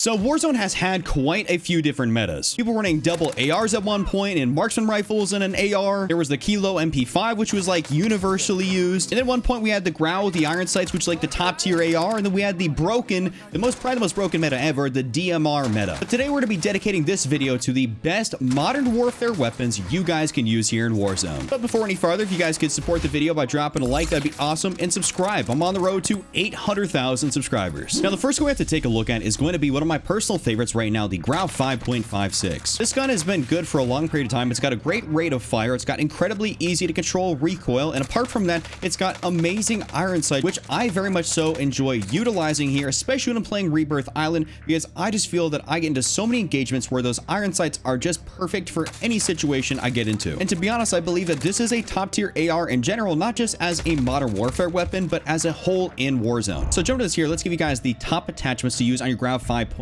So Warzone has had quite a few different metas. People were running double ARs at one point and marksman rifles in an AR. There was the Kilo MP5, which was like universally used. And at one point we had the Growl with the iron sights, which is like the top tier AR. And then we had the probably the most broken meta ever, the DMR meta. But today we're going to be dedicating this video to the best modern warfare weapons you guys can use here in Warzone. But before any farther, if you guys could support the video by dropping a like, that'd be awesome. And subscribe. I'm on the road to 800,000 subscribers. Now the first one we have to take a look at is going to be one of my personal favorites right now, the Growl 5.56. This gun has been good for a long period of time. It's got a great rate of fire. It's got incredibly easy to control recoil. And apart from that, it's got amazing iron sight, which I very much so enjoy utilizing here, especially when I'm playing Rebirth Island, because I just feel that I get into so many engagements where those iron sights are just perfect for any situation I get into. And to be honest, I believe that this is a top tier AR in general, not just as a modern warfare weapon, but as a whole in Warzone. So jump to this here. Let's give you guys the top attachments to use on your Growl 5.56.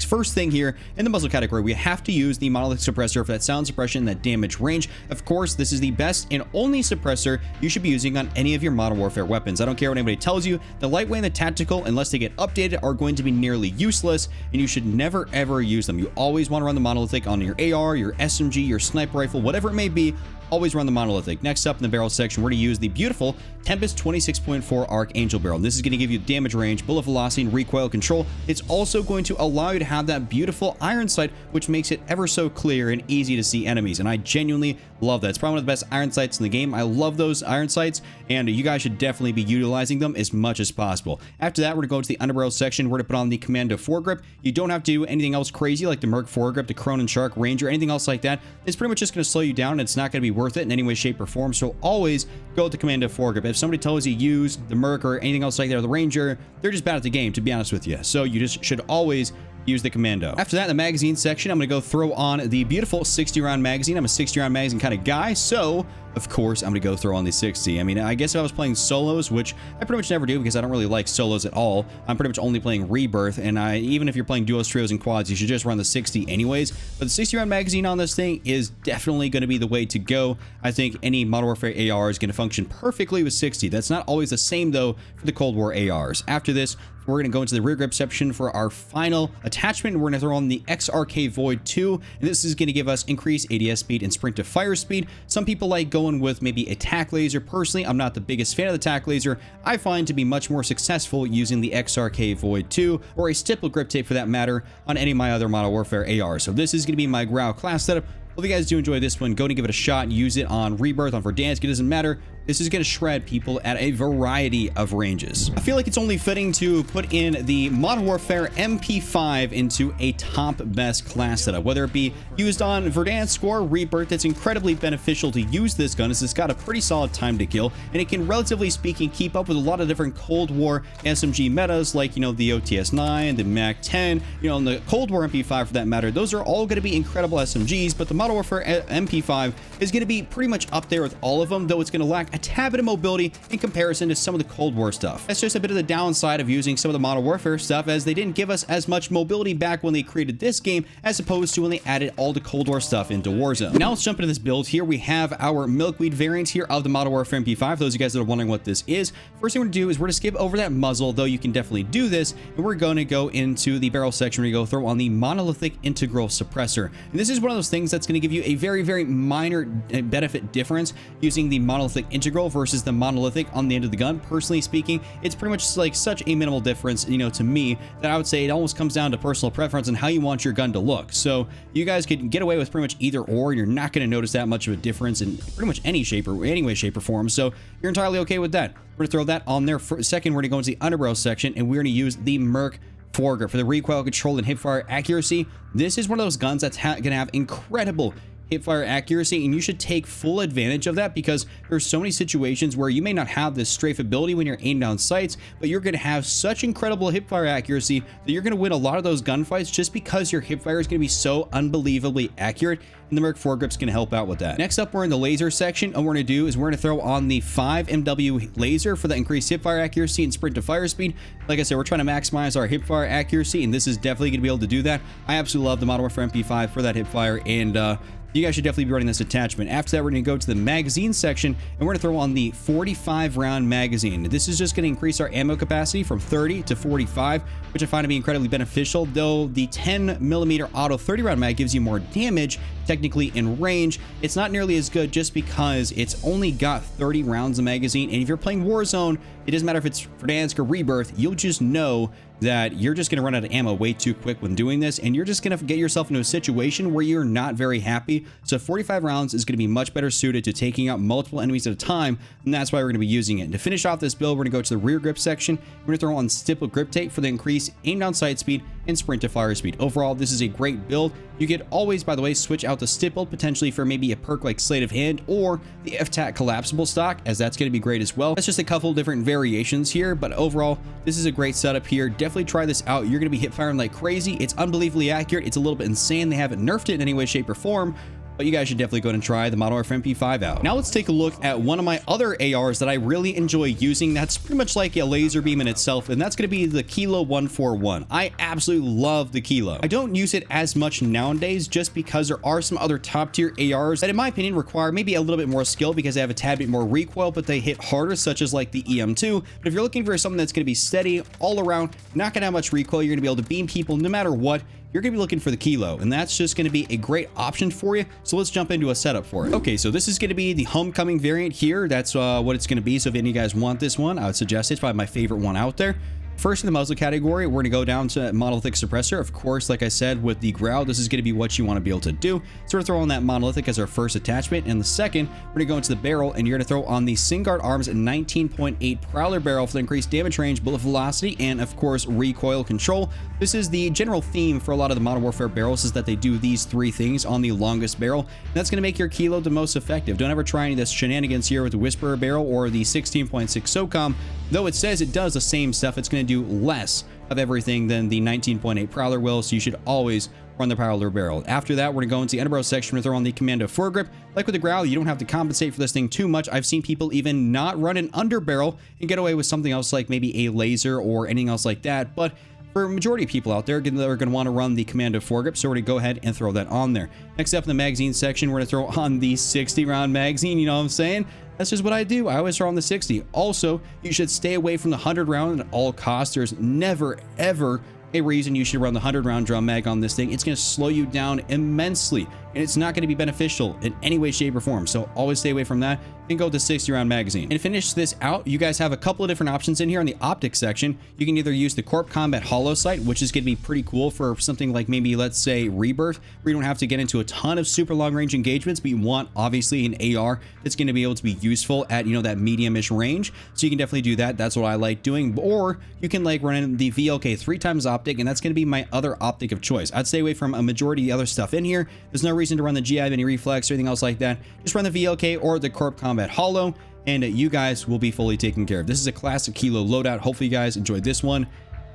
First thing here in the muzzle category, we have to use the monolithic suppressor for that sound suppression, that damage range. Of course, this is the best and only suppressor you should be using on any of your modern warfare weapons. I don't care what anybody tells you. The lightweight and the tactical, unless they get updated, are going to be nearly useless, and you should never ever use them. You always want to run the monolithic on your AR, your SMG, your sniper rifle, whatever it may be. Always run the monolithic. Next up in the barrel section, we're going to use the beautiful Tempest 26.4 Archangel barrel. This is going to give you damage range, bullet velocity, and recoil control. It's also going to allow you to have that beautiful iron sight, which makes it ever so clear and easy to see enemies. And I genuinely love that. It's probably one of the best iron sights in the game. I love those iron sights, and you guys should definitely be utilizing them as much as possible. After that, we're going to go to the underbarrel section. We're going to put on the Commando foregrip. You don't have to do anything else crazy like the Merc foregrip, the Cronin Shark Ranger, anything else like that. It's pretty much just going to slow you down, and it's not going to be worth it in any way, shape, or form. So always go with the Commando foregrip. If somebody tells you use the Merc or anything else like that, or the Ranger, they're just bad at the game, to be honest with you. So you just should always use the Commando. After that, in the magazine section, I'm going to go throw on the beautiful 60 round magazine. I'm a 60 round magazine kind of guy, so of course I'm going to go throw on the 60. I mean, I guess if I was playing solos, which I pretty much never do because I don't really like solos at all, I'm pretty much only playing Rebirth, and even if you're playing duos, trios, and quads, you should just run the 60 anyways. But the 60 round magazine on this thing is definitely going to be the way to go. I think any Modern Warfare AR is going to function perfectly with 60. That's not always the same though for the Cold War ARs. After this, we're going to go into the rear grip section for our final attachment. We're going to throw on the XRK Void 2, and this is going to give us increased ADS speed and sprint to fire speed. Some people like going with maybe a tac laser. Personally, I'm not the biggest fan of the tac laser. I find to be much more successful using the XRK Void 2, or a stipple grip tape for that matter, on any of my other Modern Warfare ARs. So this is going to be my Growl class setup. Well, if you guys do enjoy this one, go and give it a shot. Use it on Rebirth, on Verdansk, it doesn't matter. This is going to shred people at a variety of ranges. I feel like it's only fitting to put in the Modern Warfare MP5 into a top best class setup, whether it be used on Verdansk or Rebirth. It's incredibly beneficial to use this gun, as it's got a pretty solid time to kill, and it can, relatively speaking, keep up with a lot of different Cold War SMG metas, like, you know, the OTS-9, the MAC-10, you know, and the Cold War MP5 for that matter. Those are all going to be incredible SMGs, but the Modern Warfare MP5 is going to be pretty much up there with all of them, though it's going to lack a tad bit of mobility in comparison to some of the Cold War stuff. That's just a bit of the downside of using some of the Modern Warfare stuff, as they didn't give us as much mobility back when they created this game as opposed to when they added all the Cold War stuff into Warzone. Now let's jump into this build here. We have our Milkweed variant here of the Modern Warfare MP5. Those of you guys that are wondering what this is, first thing we're going to do is we're going to skip over that muzzle, though you can definitely do this, and we're going to go into the barrel section where you go throw on the monolithic integral suppressor. And this is one of those things that's going to give you a very, very minor benefit difference using the monolithic integral versus the monolithic on the end of the gun. Personally speaking, it's pretty much like such a minimal difference, you know, to me, that I would say it almost comes down to personal preference and how you want your gun to look. So you guys could get away with pretty much either or, and you're not going to notice that much of a difference in pretty much any shape or any way, shape, or form. So you're entirely okay with that. We're going to throw that on there. For a second, we're going to go into the underbarrel section, and we're going to use the Merc foregrip for the recoil control and hipfire accuracy. This is one of those guns that's going to have incredible hipfire accuracy, and you should take full advantage of that, because there's so many situations where you may not have this strafe ability when you're aiming down sights, but you're going to have such incredible hipfire accuracy that you're going to win a lot of those gunfights just because your hipfire is going to be so unbelievably accurate, and the Merc foregrip is going to help out with that. Next up, we're in the laser section, and what we're going to do is we're going to throw on the 5MW laser for the increased hipfire accuracy and sprint to fire speed. Like I said, we're trying to maximize our hipfire accuracy, and this is definitely going to be able to do that. I absolutely love the Modern Warfare MP5 for that hipfire, and You guys should definitely be running this attachment. After that, we're going to go to the magazine section, and we're going to throw on the 45 round magazine. This is just going to increase our ammo capacity from 30 to 45, which I find to be incredibly beneficial. Though the 10mm auto 30 round mag gives you more damage technically in range, it's not nearly as good just because it's only got 30 rounds of magazine. And if you're playing Warzone, it doesn't matter if it's Verdansk or Rebirth, you'll just know that you're just going to run out of ammo way too quick when doing this, and you're just going to get yourself into a situation where you're not very happy. So 45 rounds is going to be much better suited to taking out multiple enemies at a time, and that's why we're going to be using it. And to finish off this build, we're going to go to the rear grip section. We're going to throw on stipple grip tape for the increased aim down sight speed and sprint to fire speed. Overall, this is a great build. You could always, by the way, switch out the stipple potentially for maybe a perk like Sleight of Hand or the FTAC collapsible stock, as that's going to be great as well. That's just a couple different variations here, but overall, this is a great setup here. Definitely try this out. You're going to be hip firing like crazy. It's unbelievably accurate. It's a little bit insane. They haven't nerfed it in any way, shape, or form, but you guys should definitely go ahead and try the Modern Warfare MP5 out. Now let's take a look at one of my other ARs that I really enjoy using. That's pretty much like a laser beam in itself, and that's going to be the Kilo 141. I absolutely love the Kilo. I don't use it as much nowadays just because there are some other top tier ARs that in my opinion require maybe a little bit more skill because they have a tad bit more recoil, but they hit harder, such as like the EM2. But if you're looking for something that's going to be steady all around, not going to have much recoil, you're going to be able to beam people no matter what, you're going to be looking for the Kilo, and that's just going to be a great option for you. So let's jump into a setup for it. Okay, so this is going to be the homecoming variant here. That's what it's going to be. So if any of you guys want this one, I would suggest it. It's probably my favorite one out there. First in the muzzle category, we're going to go down to monolithic suppressor. Of course, like I said, with the growl, this is going to be what you want to be able to do. So we're going to throw on that monolithic as our first attachment. And the second, we're going to go into the barrel, and you're going to throw on the Singard Arms 19.8 Prowler barrel for the increased damage range, bullet velocity, and of course, recoil control. This is the general theme for a lot of the Modern Warfare barrels, is that they do these three things on the longest barrel. And that's going to make your Kilo the most effective. Don't ever try any of this shenanigans here with the Whisperer barrel or the 16.6 SOCOM. Though it says it does the same stuff, it's going to do less of everything than the 19.8 Prowler will, so you should always run the Prowler barrel. After that, we're going to go into the underbarrel section and throw on the Commando foregrip. Like with the growl, you don't have to compensate for this thing too much. I've seen people even not run an underbarrel and get away with something else like maybe a laser or anything else like that, but for a majority of people out there, they're going to want to run the Commando foregrip, so we're going to go ahead and throw that on there. Next up in the magazine section, we're going to throw on the 60 round magazine. You know what I'm saying? That's just what I do. I always throw on the 60. Also, you should stay away from the 100 round at all costs. There's never, ever a reason you should run the 100 round drum mag on this thing. It's going to slow you down immensely, and it's not going to be beneficial in any way, shape, or form. So always stay away from that and go with the 60 round magazine. And to finish this out, you guys have a couple of different options in here in the optic section. You can either use the Corp Combat Hollow Sight, which is going to be pretty cool for something like maybe, let's say, Rebirth, where you don't have to get into a ton of super long range engagements, but you want obviously an AR that's going to be able to be useful at, you know, that medium-ish range. So you can definitely do that. That's what I like doing. Or you can like run in the VLK 3x optic, and that's going to be my other optic of choice. I'd stay away from a majority of the other stuff in here. There's no reason to run the GI Mini Reflex or anything else like that. Just run the VLK or the Corp Combat Hollow, and you guys will be fully taken care of. This is a classic Kilo loadout. Hopefully you guys enjoyed this one.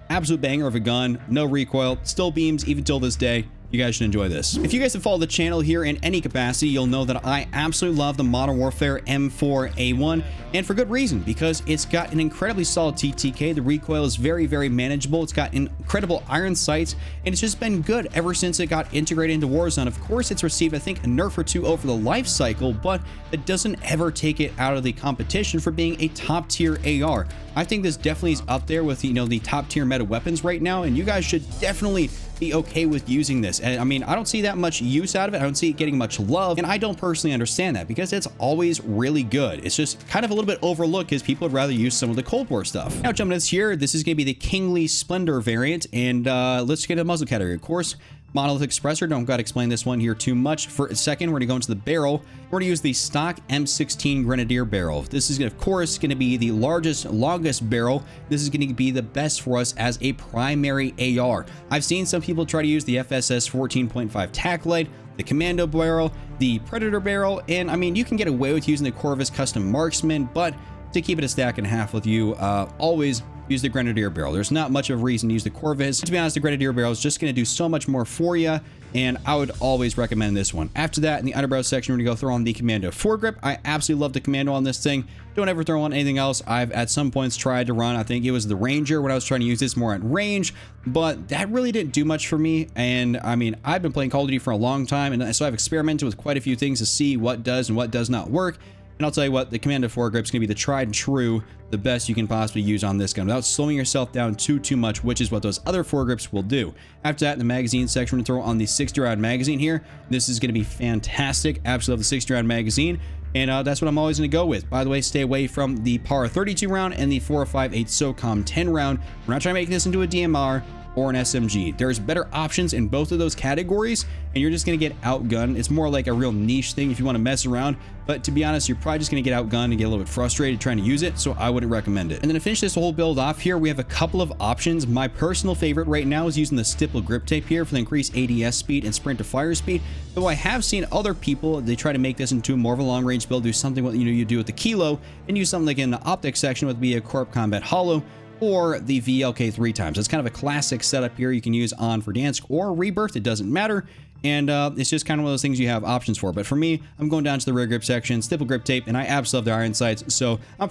Absolute banger of a gun, no recoil, still beams even till this day. You guys should enjoy this. If you guys have followed the channel here in any capacity, you'll know that I absolutely love the Modern Warfare M4A1, and for good reason, because it's got an incredibly solid TTK. The recoil is very, very manageable. It's got incredible iron sights, and it's just been good ever since it got integrated into Warzone. Of course, it's received, I think, a nerf or two over the life cycle, but it doesn't ever take it out of the competition for being a top tier AR. I think this definitely is up there with, you know, the top tier meta weapons right now, and you guys should definitely be okay with using this. And I mean, I don't see that much use out of it. I don't see it getting much love, and I don't personally understand that because it's always really good. It's just kind of a little bit overlooked because people would rather use some of the Cold War stuff. Now jumping into this here, this is going to be the Kingly Splendor variant, and let's get a muzzle category. Of course, monolithic suppressor, don't gotta explain this one here too much. For a second, we're gonna go into the barrel. We're gonna use the stock M16 Grenadier barrel. This is, of course, gonna be the largest, longest barrel. This is gonna be the best for us as a primary AR. I've seen some people try to use the FSS 14.5 tack light, the Commando barrel, the Predator barrel, and I mean, you can get away with using the Corvus Custom Marksman, but to keep it a stack and a half with you, always use the Grenadier barrel. There's not much of a reason to use the Corvus. To be honest, the Grenadier barrel is just going to do so much more for you, and I would always recommend this one. After that, in the underbarrel section, we're going to go throw on the Commando foregrip. I absolutely love the Commando on this thing. Don't ever throw on anything else. I've at some points tried to run, I think it was the Ranger when I was trying to use this more at range, but that really didn't do much for me. And I mean, I've been playing Call of Duty for a long time, and so I've experimented with quite a few things to see what does and what does not work. And I'll tell you what, the Commando foregrip is going to be the tried and true, the best you can possibly use on this gun without slowing yourself down too much, which is what those other foregrips will do. After that, in the magazine section, we're going to throw on the 60-round magazine here. This is going to be fantastic. Absolutely love the 60-round magazine. And that's what I'm always going to go with. By the way, stay away from the PAR 32 round and the 4.58 SOCOM 10 round. We're not trying to make this into a DMR or an SMG. There's better options in both of those categories, and you're just going to get outgunned. It's more like a real niche thing if you want to mess around, but to be honest, you're probably just going to get outgunned and get a little bit frustrated trying to use it, so I wouldn't recommend it. And then to finish this whole build off here, we have a couple of options. My personal favorite right now is using the stipple grip tape here for the increased ADS speed and sprint to fire speed, though I have seen other people, they try to make this into more of a long range build, do something what you do with the Kilo, and use something like in the optic section with be a Corp Combat Hollow, or the VLK 3 times. It's kind of a classic setup here you can use on Verdansk or Rebirth, it doesn't matter. And it's just kind of one of those things you have options for. But for me, I'm going down to the rear grip section, stipple grip tape, and I absolutely love the iron sights. So I'm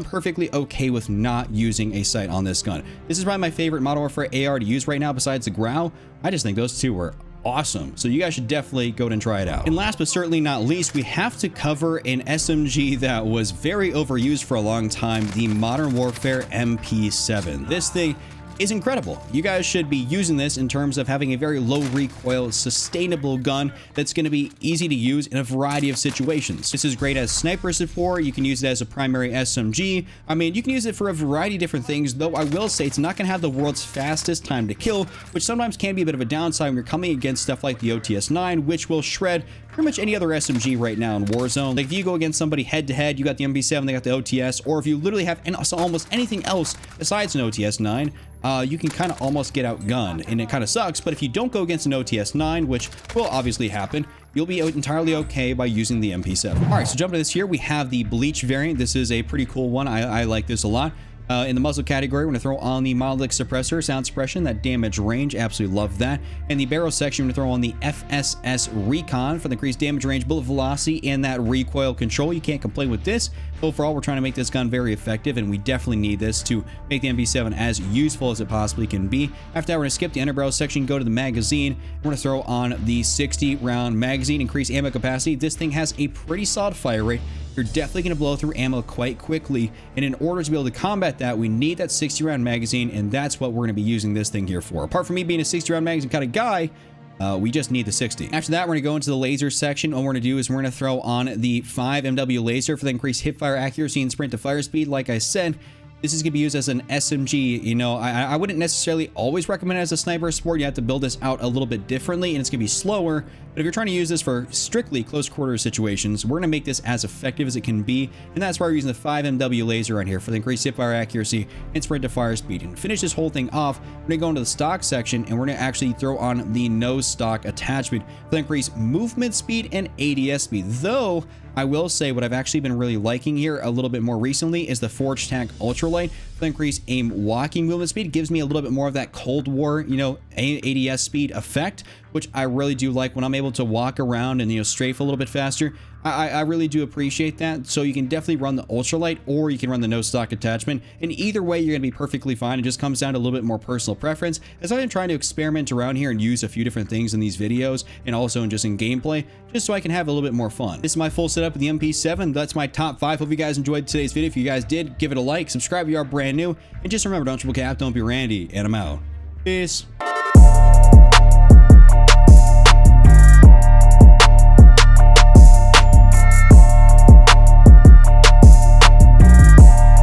perfectly okay with not using a sight on this gun. This is probably my favorite Modern Warfare AR to use right now besides the Grau. I just think those two were awesome. So you guys should definitely go and try it out. And last but certainly not least, we have to cover an SMG that was very overused for a long time, the Modern Warfare MP7. This thing is incredible. You guys should be using this in terms of having a very low recoil, sustainable gun that's going to be easy to use in a variety of situations. This is great as sniper support. You can use it as a primary SMG. I mean, you can use it for a variety of different things, though I will say it's not going to have the world's fastest time to kill, which sometimes can be a bit of a downside when you're coming against stuff like the OTS-9, which will shred pretty much any other SMG right now in Warzone. Like if you go against somebody head to head, you got the MP7, they got the OTS, or if you literally have almost anything else besides an OTS-9, you can kind of almost get outgunned, and it kind of sucks. But if you don't go against an OTS-9, which will obviously happen, you'll be entirely okay by using the MP7. All right, so jumping to this here, we have the Bleach variant. This is a pretty cool one. I like this a lot. In the muzzle category, we're going to throw on the Monolith Suppressor, sound suppression, that damage range, absolutely love that. In the barrel section, we're going to throw on the FSS Recon for the increased damage range, bullet velocity, and that recoil control. You can't complain with this. Overall, we're trying to make this gun very effective, and we definitely need this to make the MP7 as useful as it possibly can be. After that, we're going to skip the underbarrel section, go to the magazine. We're going to throw on the 60-round magazine, increase ammo capacity. This thing has a pretty solid fire rate. You're definitely going to blow through ammo quite quickly, and in order to be able to combat that, we need that 60-round magazine, and that's what we're going to be using this thing here for. Apart from me being a 60-round magazine kind of guy, we just need the 60. After that, we're going to go into the laser section. All we're going to do is we're going to throw on the 5 MW laser for the increased hipfire accuracy and sprint to fire speed. Like I said, this is going to be used as an SMG. You know, I wouldn't necessarily always recommend it as a sniper sport. You have to build this out a little bit differently, and it's going to be slower. But if you're trying to use this for strictly close quarter situations, we're going to make this as effective as it can be. And that's why we're using the 5 MW laser on here for the increased hipfire accuracy and sprint to fire speed. And to finish this whole thing off, we're going to go into the stock section, and we're going to actually throw on the nose stock attachment for the increased movement speed and ADS speed. Though, I will say what I've actually been really liking here a little bit more recently is the Forge Tac Ultralight for the increased aim walking movement speed. It gives me a little bit more of that Cold War, you know, ADS speed effect, which I really do like when I'm able to walk around and, you know, strafe a little bit faster. I really do appreciate that. So you can definitely run the ultralight, or you can run the no stock attachment. And either way, you're going to be perfectly fine. It just comes down to a little bit more personal preference. As I've been trying to experiment around here and use a few different things in these videos, and also in just in gameplay, just so I can have a little bit more fun. This is my full setup of the MP7. That's my top 5. Hope you guys enjoyed today's video. If you guys did, give it a like, subscribe if you are brand new, and just remember, don't triple cap, don't be Randy, and I'm out. Peace.